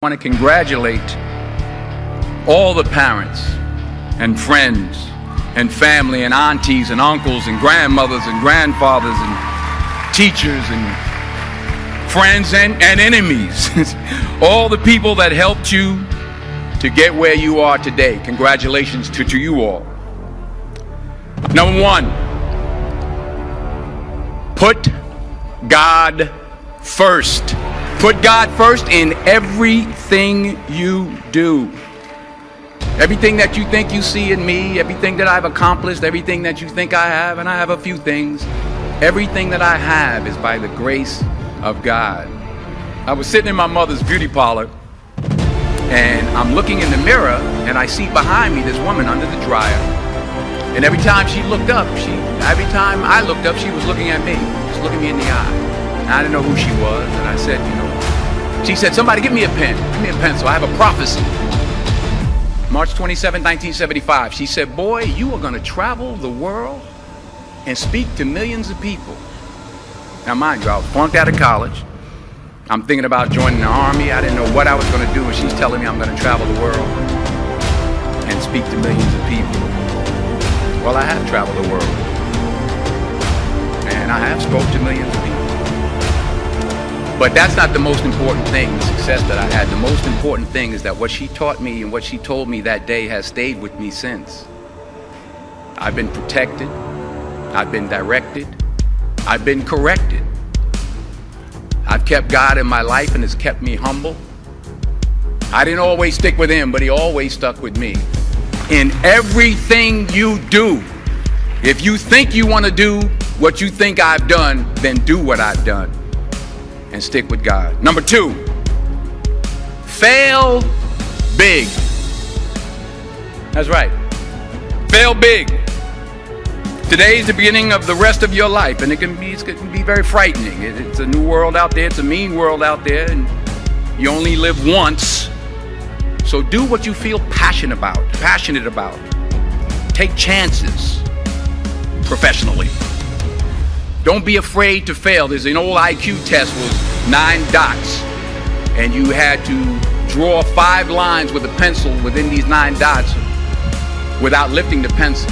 I want to congratulate all the parents and friends and family and aunties and uncles and grandmothers and grandfathers and teachers and friends and enemies. All the people that helped you to get where you are today. Congratulations to you all. Number one, put God first. Put God first in everything you do. Everything that you think you see in me, everything that I've accomplished, everything that you think I have, and I have a few things, everything that I have is by the grace of God. I was sitting in my mother's beauty parlor, and I'm looking in the mirror, and I see behind me this woman under the dryer. And every time she looked up, every time I looked up, she was looking at me, just looking me in the eye. And I didn't know who she was, and I said, she said, somebody give me a pen, give me a pencil, I have a prophecy. March 27, 1975, she said, boy, you are gonna travel the world and speak to millions of people. Now mind you, I was flunked out of college. I'm thinking about joining the army. I didn't know what I was gonna do, and she's telling me I'm gonna travel the world and speak to millions of people. Well, I have traveled the world, and I have spoke to millions of people. But that's not the most important thing, the success that I had. The most important thing is that what she taught me and what she told me that day has stayed with me since. I've been protected, I've been directed, I've been corrected. I've kept God in my life, and it's kept me humble. I didn't always stick with him, but he always stuck with me. In everything you do, if you think you want to do what you think I've done, then do what I've done and stick with God. Number two, fail big. That's right. Fail big. Today is the beginning of the rest of your life, and it can be very frightening. It's a new world out there. It's a mean world out there, and you only live once. So do what you feel passionate about. Take chances professionally. Don't be afraid to fail. There's an old IQ test was 9 dots, and you had to draw 5 lines with a pencil within these 9 dots without lifting the pencil.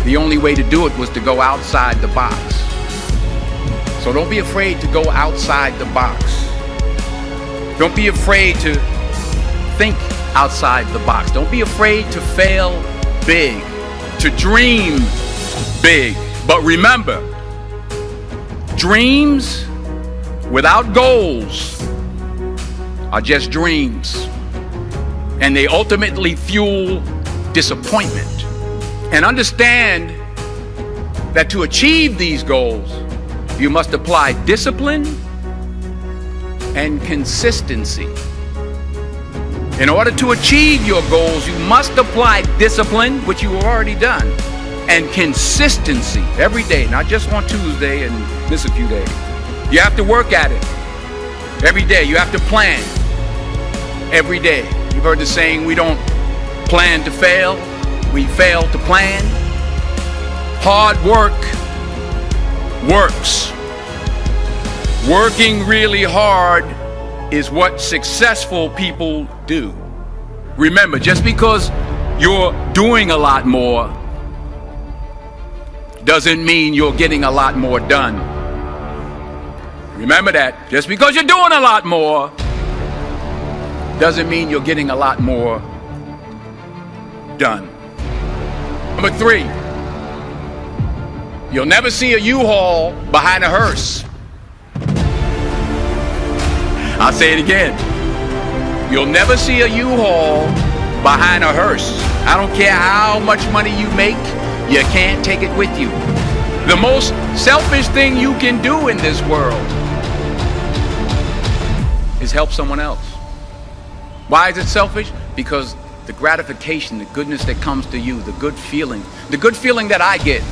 The only way to do it was to go outside the box. So don't be afraid to go outside the box. Don't be afraid to think outside the box. Don't be afraid to fail big, to dream big. But remember, dreams without goals are just dreams, and they ultimately fuel disappointment. And understand that to achieve these goals, you must apply discipline and consistency. In order to achieve your goals, you must apply discipline, which you have already done, and consistency every day, not just on Tuesday and miss a few days. You have to work at it every day. You have to plan every day. You've heard the saying, we don't plan to fail, we fail to plan. Hard work works. Working really hard is what successful people do. Remember, just because you're doing a lot more doesn't mean you're getting a lot more done. Remember that. Just because you're doing a lot more doesn't mean you're getting a lot more done. Number 3, you'll never see a U-Haul behind a hearse. I'll say it again. You'll never see a U-Haul behind a hearse. I don't care how much money you make, you can't take it with you. The most selfish thing you can do in this world is help someone else. Why is it selfish? Because the gratification, the goodness that comes to you, the good feeling that I get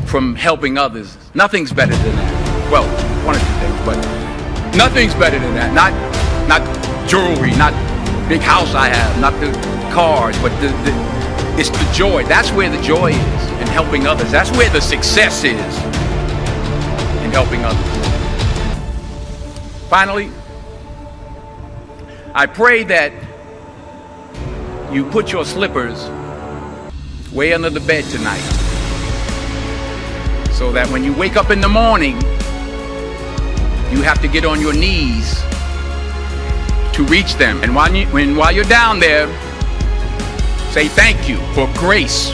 from helping others, nothing's better than that. Well, one or two things, but nothing's better than that. Not jewelry, not big house I have, not the cars, but it's the joy. That's where the joy is, in helping others. That's where the success is, in helping others. Finally, I pray that you put your slippers way under the bed tonight, so that when you wake up in the morning, you have to get on your knees to reach them. And while you're down there, say thank you for grace.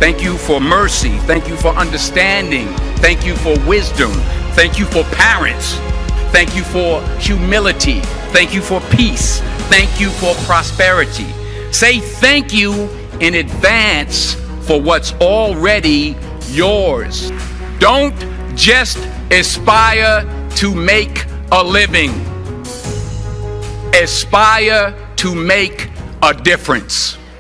Thank you for mercy. Thank you for understanding. Thank you for wisdom. Thank you for parents. Thank you for humility. Thank you for peace. Thank you for prosperity. Say thank you in advance for what's already yours. Don't just aspire to make a living. Aspire to make a difference.